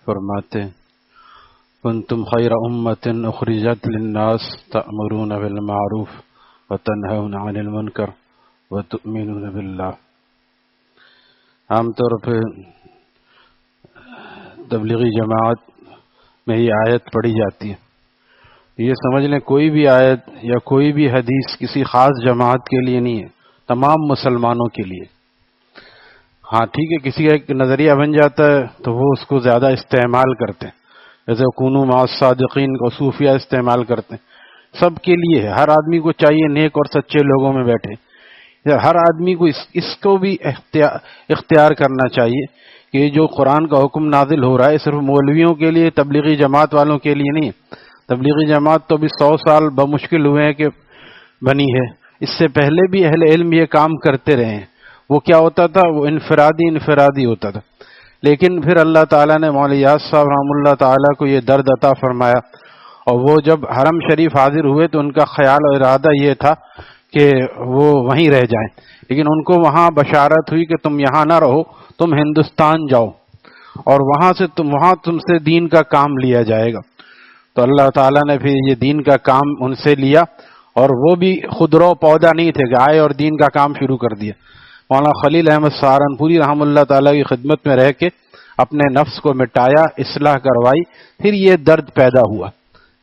فرماتے ہیں کنتم خیر امت اخرجت للناس تأمرون بالمعروف وتنہون عن المنکر وتؤمنون باللہ۔ عام طور پہ تبلیغی جماعت میں یہ آیت پڑھی جاتی ہے، یہ سمجھ لیں کوئی بھی آیت یا کوئی بھی حدیث کسی خاص جماعت کے لیے نہیں ہے، تمام مسلمانوں کے لیے۔ ہاں ٹھیک ہے، کسی کا ایک نظریہ بن جاتا ہے تو وہ اس کو زیادہ استعمال کرتے ہیں، جیسے کونوا مع الصادقین کو صوفیہ استعمال کرتے ہیں۔ سب کے لیے ہے، ہر آدمی کو چاہیے نیک اور سچے لوگوں میں بیٹھے، ہر آدمی کو اس کو بھی اختیار کرنا چاہیے کہ یہ جو قرآن کا حکم نازل ہو رہا ہے صرف مولویوں کے لیے، تبلیغی جماعت والوں کے لیے نہیں ہے۔ تبلیغی جماعت تو ابھی 100 سال بمشکل ہوئے ہیں کہ بنی ہے، اس سے پہلے بھی اہل علم یہ کام کرتے رہے ہیں۔ وہ کیا ہوتا تھا؟ وہ انفرادی ہوتا تھا، لیکن پھر اللہ تعالیٰ نے مولانا یاس صاحب رحمۃ اللہ تعالیٰ کو یہ درد عطا فرمایا، اور وہ جب حرم شریف حاضر ہوئے تو ان کا خیال اور ارادہ یہ تھا کہ وہ وہیں رہ جائیں، لیکن ان کو وہاں بشارت ہوئی کہ تم یہاں نہ رہو، تم ہندوستان جاؤ اور وہاں تم سے دین کا کام لیا جائے گا۔ تو اللہ تعالیٰ نے پھر یہ دین کا کام ان سے لیا، اور وہ بھی خودرو پودا نہیں تھے کہ آئے اور دین کا کام شروع کر دیا۔ مولانا خلیل احمد سہارنپوری رحمۃ اللہ تعالیٰ کی خدمت میں رہ کے اپنے نفس کو مٹایا، اصلاح کروائی، پھر یہ درد پیدا ہوا۔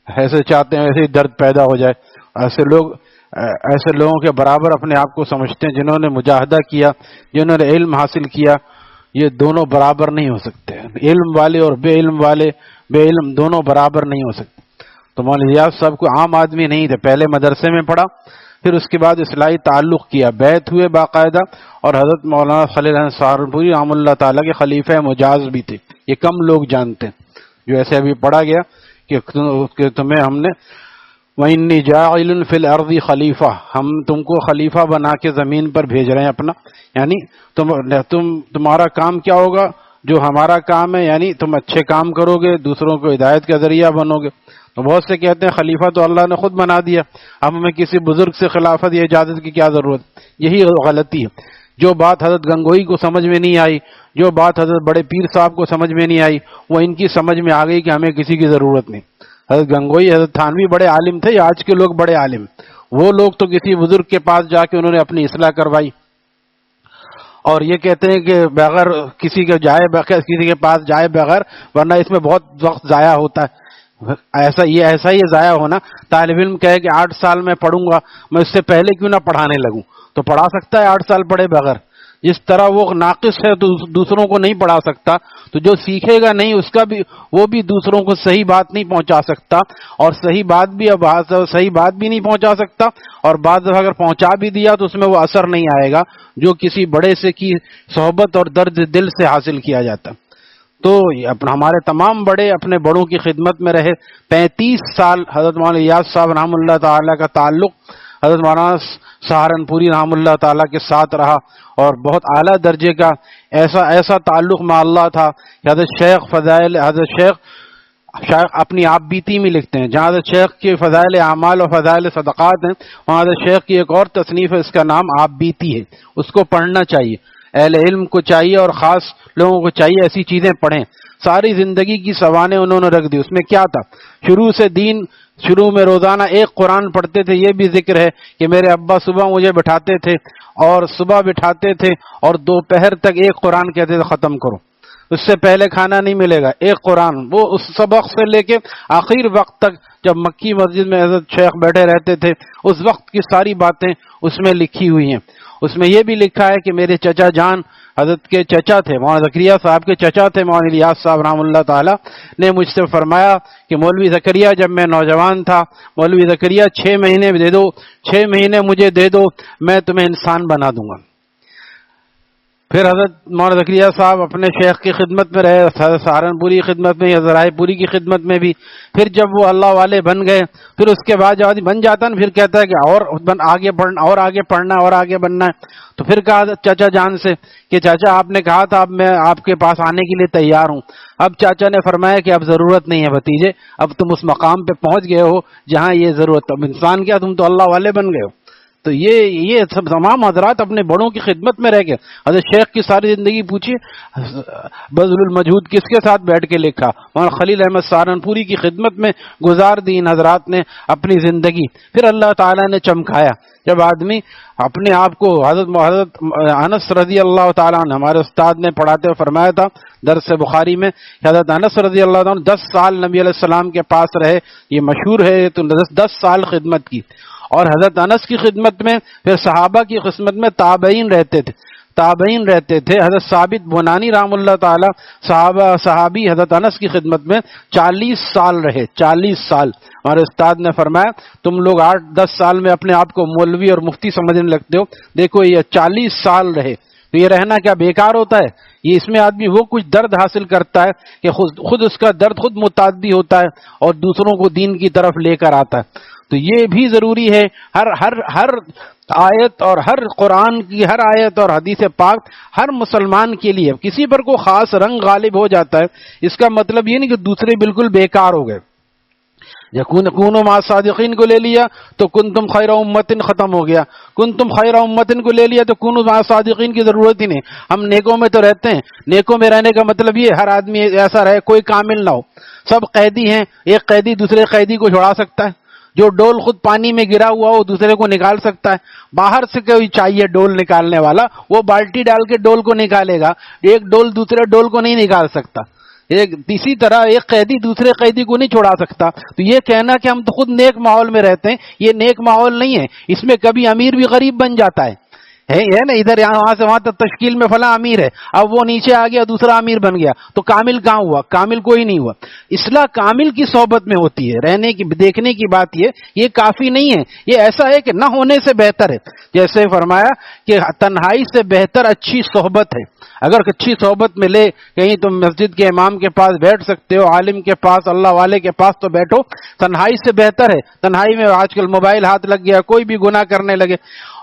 ایسے چاہتے ہیں ایسے ہی درد پیدا ہو جائے۔ ایسے لوگوں کے برابر اپنے آپ کو سمجھتے ہیں جنہوں نے مجاہدہ کیا، جنہوں نے علم حاصل کیا، یہ دونوں برابر نہیں ہو سکتے۔ علم والے اور بے علم دونوں برابر نہیں ہو سکتے۔ تو مولانا ریاض صاحب کو عام آدمی نہیں تھے، پہلے مدرسے میں پڑھا، پھر اس کے بعد اصلاحی تعلق کیا، بیعت ہوئے باقاعدہ، اور حضرت مولانا خلیل احمد سہارنپوری رحمۃ اللہ تعالیٰ کے خلیفہ مجاز بھی تھے۔ یہ کم لوگ جانتے ہیں، جو ایسے ابھی پڑھا گیا کہ تمہیں ہم نے وَإِنِّي جَاعِلٌ فِي الْأَرْضِ خلیفہ، ہم تم کو خلیفہ بنا کے زمین پر بھیج رہے ہیں اپنا، یعنی تمہارا کام کیا ہوگا؟ جو ہمارا کام ہے، یعنی تم اچھے کام کرو گے، دوسروں کو ہدایت کا ذریعہ بنو گے۔ تو بہت سے کہتے ہیں خلیفہ تو اللہ نے خود بنا دیا، اب ہمیں کسی بزرگ سے خلافت یا اجازت کی کیا ضرورت؟ یہی غلطی ہے۔ جو بات حضرت گنگوئی کو سمجھ میں نہیں آئی، جو بات حضرت بڑے پیر صاحب کو سمجھ میں نہیں آئی، وہ ان کی سمجھ میں آ گئی کہ ہمیں کسی کی ضرورت نہیں۔ حضرت گنگوئی، حضرت تھانوی بڑے عالم تھے، یا آج کے لوگ بڑے عالم؟ وہ لوگ تو کسی بزرگ کے پاس جا کے انہوں نے اپنی اصلاح کروائی، اور یہ کہتے ہیں کہ بغیر کسی کے پاس جائے بغیر، ورنہ اس میں بہت وقت ضائع ہوتا ہے۔ ایسا ہی ضائع ہونا۔ طالب علم کہے کہ 8 سال میں پڑھوں گا، میں اس سے پہلے کیوں نہ پڑھانے لگوں؟ تو پڑھا سکتا ہے 8 سال پڑھے بغیر؟ جس طرح وہ ناقص ہے تو دوسروں کو نہیں پڑھا سکتا، تو جو سیکھے گا نہیں وہ بھی دوسروں کو صحیح بات نہیں پہنچا سکتا، اور صحیح بات بھی نہیں پہنچا سکتا، اور بعض دفعہ اگر پہنچا بھی دیا تو اس میں وہ اثر نہیں آئے گا جو کسی بڑے سے کی صحبت اور درد دل سے حاصل کیا جاتا۔ تو ہمارے تمام بڑے اپنے بڑوں کی خدمت میں رہے۔ 35 سال حضرت مولانا ریاض صاحب رحمۃ اللہ تعالیٰ کا تعلق حضرت مولانا سہارنپوری رحمۃ اللہ تعالیٰ کے ساتھ رہا، اور بہت اعلیٰ درجے کا ایسا تعلق مع اللہ تھا کہ حضرت شیخ اپنی آپ بیتی میں لکھتے ہیں، جہاں حضرت شیخ کے فضائل اعمال اور فضائل صدقات ہیں، وہاں حضرت شیخ کی ایک اور تصنیف ہے، اس کا نام آپ بیتی ہے، اس کو پڑھنا چاہیے، اہل علم کو چاہیے اور خاص لوگوں کو چاہیے ایسی چیزیں پڑھیں۔ ساری زندگی کی سوانح انہوں نے رکھ دی۔ اس میں کیا تھا؟ شروع میں روزانہ ایک قرآن پڑھتے تھے۔ یہ بھی ذکر ہے کہ میرے ابا صبح مجھے بٹھاتے تھے اور دوپہر تک ایک قرآن کہتے تھے ختم کرو، اس سے پہلے کھانا نہیں ملے گا، ایک قرآن۔ وہ اس سبق سے لے کے آخر وقت تک، جب مکی مسجد میں حضرت شیخ بیٹھے رہتے تھے، اس وقت کی ساری باتیں اس میں لکھی ہوئی ہیں۔ اس میں یہ بھی لکھا ہے کہ میرے چچا جان حضرت کے چچا تھے، مولانا زکریا صاحب کے چچا تھے مولانا ریاض صاحب رحمۃ اللہ تعالیٰ، نے مجھ سے فرمایا کہ مولوی زکریا، جب میں نوجوان تھا، مولوی زکریا 6 مہینے دے دو، 6 مہینے مجھے دے دو، میں تمہیں انسان بنا دوں گا۔ پھر حضرت مولانا زکریا صاحب اپنے شیخ کی خدمت میں رہے، حضرت سہارنپوری کی خدمت میں، حضرت رائے پوری کی خدمت میں بھی۔ پھر جب وہ اللہ والے بن گئے، پھر اس کے بعد جب بن جاتا نا، پھر کہتا ہے کہ اور آگے پڑھنا اور آگے بننا ہے۔ تو پھر کہا چچا جان سے کہ چاچا آپ نے کہا تھا اب میں آپ کے پاس آنے کے لیے تیار ہوں۔ اب چاچا نے فرمایا کہ اب ضرورت نہیں ہے بھتیجے، اب تم اس مقام پہ پہنچ گئے ہو جہاں یہ ضرورت، اب انسان کیا، تم تو اللہ والے بن گئے ہو، تو یہ سب تمام حضرات اپنے بڑوں کی خدمت میں رہ گئے. حضرت شیخ کی ساری زندگی پوچھیے بذل المجہود کس کے ساتھ بیٹھ کے لکھا, مولانا خلیل احمد سہارنپوری کی خدمت میں گزار دی ان حضرات نے اپنی زندگی. پھر اللہ تعالیٰ نے چمکایا جب آدمی اپنے آپ کو حضرت انس رضی اللہ تعالیٰ عنہ ہمارے استاد نے پڑھاتے ہوئے فرمایا تھا درس بخاری میں, حضرت انس رضی اللہ تعالیٰ عنہ 10 سال نبی علیہ السلام کے پاس رہے, یہ مشہور ہے, تو 10 سال خدمت کی. اور حضرت انس کی خدمت میں پھر صحابہ کی خدمت میں تابعین رہتے تھے. حضرت ثابت بنانی رحم اللہ تعالی صحابی حضرت انس کی خدمت میں 40 سال رہے. 40 سال ہمارے استاد نے فرمایا تم لوگ 8-10 سال میں اپنے آپ کو مولوی اور مفتی سمجھنے لگتے ہو, دیکھو یہ 40 سال رہے. تو یہ رہنا کیا بیکار ہوتا ہے؟ یہ اس میں آدمی وہ کچھ درد حاصل کرتا ہے کہ خود اس کا درد خود متعدی ہوتا ہے اور دوسروں کو دین کی طرف لے کر آتا ہے. تو یہ بھی ضروری ہے ہر آیت اور ہر قرآن کی ہر آیت اور حدیث پاک ہر مسلمان کے لیے. کسی پر کوئی خاص رنگ غالب ہو جاتا ہے اس کا مطلب یہ نہیں کہ دوسرے بالکل بیکار ہو گئے. کونوا مع الصادقین کو لے لیا تو کنتم خیر امتن ختم ہو گیا, کنتم خیر امتن کو لے لیا تو کونوا مع الصادقین کی ضرورت ہی نہیں. ہم نیکوں میں تو رہتے ہیں, نیکوں میں رہنے کا مطلب یہ ہر آدمی ایسا رہے کوئی کامل نہ ہو. سب قیدی ہیں, ایک قیدی دوسرے قیدی کو چھڑا سکتا ہے, جو ڈول خود پانی میں گرا ہوا وہ دوسرے کو نکال سکتا ہے. باہر سے کوئی چاہیے ڈول نکالنے والا, وہ بالٹی ڈال کے ڈول کو نکالے گا, ایک ڈول دوسرے ڈول کو نہیں نکال سکتا. اسی طرح ایک قیدی دوسرے قیدی کو نہیں چھوڑا سکتا. تو یہ کہنا کہ ہم تو خود نیک ماحول میں رہتے ہیں, یہ نیک ماحول نہیں ہے. اس میں کبھی امیر بھی غریب بن جاتا ہے نا, ادھر یہاں سے وہاں تک تشکیل میں فلاں امیر ہے, اب وہ نیچے آ گیا دوسرا امیر بن گیا, تو کامل کہاں ہوا؟ کامل کوئی نہیں ہوا. اصلاح کامل کی صحبت میں ہوتی ہے. رہنے کی دیکھنے کی بات یہ کافی نہیں ہے. یہ ایسا ہے کہ نہ ہونے سے بہتر ہے. جیسے فرمایا کہ تنہائی سے بہتر اچھی صحبت ہے. اگر اچھی صحبت ملے, کہیں تم مسجد کے امام کے پاس بیٹھ سکتے ہو, عالم کے پاس, اللہ والے کے پاس, تو بیٹھو. تنہائی سے بہتر ہے. تنہائی میں آج کل موبائل ہاتھ لگ گیا, کوئی بھی گناہ کرنے لگے.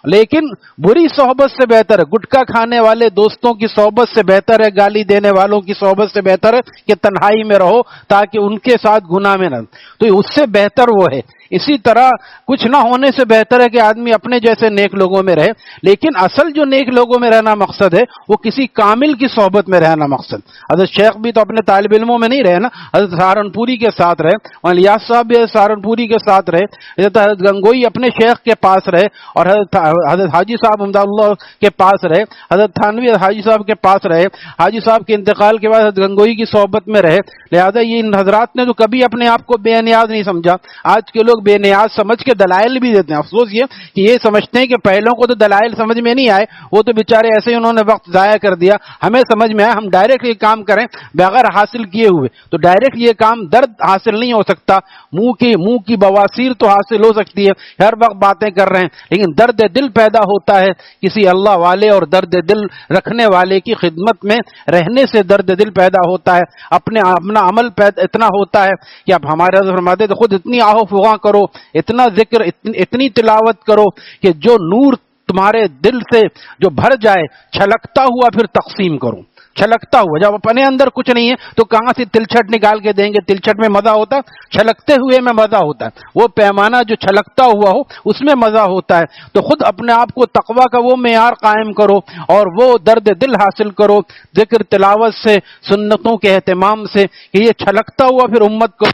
لیکن بری صحبت سے بہتر ہے, گٹکا کھانے والے دوستوں کی صحبت سے بہتر ہے, گالی دینے والوں کی صحبت سے بہتر ہے کہ تنہائی میں رہو تاکہ ان کے ساتھ گناہ میں نہ. تو اس سے بہتر وہ ہے. اسی طرح کچھ نہ ہونے سے بہتر ہے کہ آدمی اپنے جیسے نیک لوگوں میں رہے. لیکن اصل جو نیک لوگوں میں رہنا مقصد ہے وہ کسی کامل کی صحبت میں رہنا مقصد. حضرت شیخ بھی تو اپنے طالب علموں میں نہیں رہے نا, حضرت سہارنپوری کے ساتھ رہے, الیاس صاحب بھی سہارنپوری کے ساتھ رہے, حضرت گنگوئی اپنے شیخ کے پاس رہے, اور حضرت حاجی صاحب امداد اللہ کے پاس رہے, حضرت تھانوی حاجی صاحب کے پاس رہے. حاجی صاحب کے انتقال کے بعد حضرت گنگوئی کی صحبت میں رہے. لہذا یہ ان حضرات نے تو کبھی اپنے آپ کو بے نیاز نہیں سمجھا. آج کے لوگ بے نیاز سمجھ کے دلائل بھی دیتے ہیں. افسوس یہ کہ یہ سمجھتے ہیں کہ پہلوں کو تو دلائل سمجھ میں نہیں آئے, وہ تو بیچارے ایسے ہی انہوں نے وقت ضائع کر دیا. ہمیں سمجھ میں آیا, ہم ڈائریکٹ یہ کام کریں بغیر حاصل کیے ہوئے. تو ڈائریکٹ یہ کام درد حاصل نہیں ہو سکتا. منہ کی بواسیر تو حاصل ہو سکتی ہے, ہر وقت باتیں کر رہے ہیں, لیکن درد دل پیدا ہوتا ہے کسی اللہ والے اور درد دل رکھنے والے کی خدمت میں رہنے سے. درد دل پیدا ہوتا ہے, اپنا عمل اتنا ہوتا ہے کہ اب ہمارے حضرت فرماتے تو خود اتنی آہو فغاں کرو, اتنا ذکر, اتنی تلاوت کرو کہ جو نور تمہارے دل سے جو بھر جائے, چھلکتا ہوا پھر تقسیم کرو. چھلکتا ہوا, جب اپنے اندر کچھ نہیں ہے تو کہاں سے تلچھٹ نکال کے دیں گے؟ تلچھٹ میں مزہ ہوتا ہے, چھلکتے ہوئے میں مزہ ہوتا ہے. وہ پیمانہ جو چھلکتا ہوا ہو اس میں مزہ ہوتا ہے. تو خود اپنے آپ کو تقویٰ کا وہ معیار قائم کرو اور وہ درد دل حاصل کرو ذکر تلاوت سے, سنتوں کے اہتمام سے, کہ یہ چھلکتا ہوا پھر امت کو.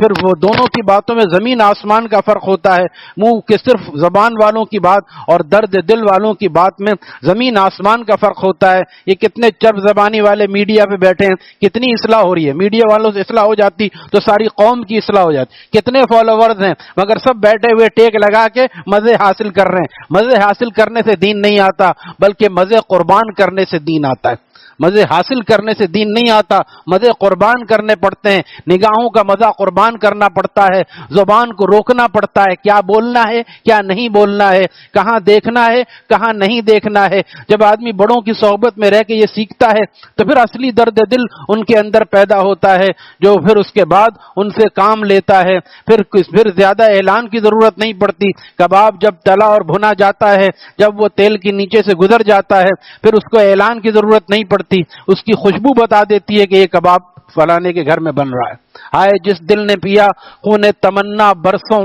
پھر وہ دونوں کی باتوں میں زمین آسمان کا فرق ہوتا ہے. منہ کے صرف زبان والوں کی بات اور درد دل والوں کی بات میں زمین آسمان کا فرق ہوتا ہے. یہ کتنے چرب زبانی والے میڈیا پہ بیٹھے ہیں, کتنی اصلاح ہو رہی ہے. میڈیا والوں سے اصلاح ہو جاتی تو ساری قوم کی اصلاح ہو جاتی. کتنے فالوورز ہیں مگر سب بیٹھے ہوئے ٹیک لگا کے مزے حاصل کر رہے ہیں. مزے حاصل کرنے سے دین نہیں آتا, بلکہ مزے قربان کرنے سے دین آتا ہے. مزے حاصل کرنے سے دین نہیں آتا, مزے قربان کرنے پڑتے ہیں. نگاہوں کا مزہ قربان کرنا پڑتا ہے, زبان کو روکنا پڑتا ہے, کیا بولنا ہے کیا نہیں بولنا ہے, کہاں دیکھنا ہے کہاں نہیں دیکھنا ہے. جب آدمی بڑوں کی صحبت میں رہ کے یہ سیکھتا ہے تو پھر اصلی درد دل ان کے اندر پیدا ہوتا ہے, جو پھر اس کے بعد ان سے کام لیتا ہے. پھر زیادہ اعلان کی ضرورت نہیں پڑتی. کباب جب تلا اور بھنا جاتا ہے, جب وہ تیل کے نیچے سے گزر جاتا ہے, پھر اس کو اعلان کی ضرورت نہیں پڑتی. اس کی خوشبو بتا دیتی ہے کہ یہ کباب فلانے کے گھر میں بن رہا ہے. آئے جس دل نے پیا خون تمنا برسوں,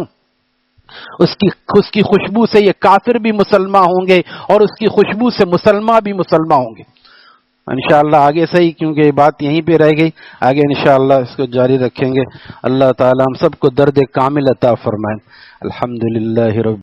اس کی خوشبو سے یہ کافر بھی مسلمان ہوں گے اور اس کی خوشبو سے مسلمان بھی مسلمان ہوں گے انشاءاللہ. آگے صحیح کیونکہ یہ بات یہیں پہ رہ گئی، آگے انشاءاللہ اس کو جاری رکھیں گے. اللہ تعالی ہم سب کو درد کامل عطا فرمائیں. الحمدللہ رب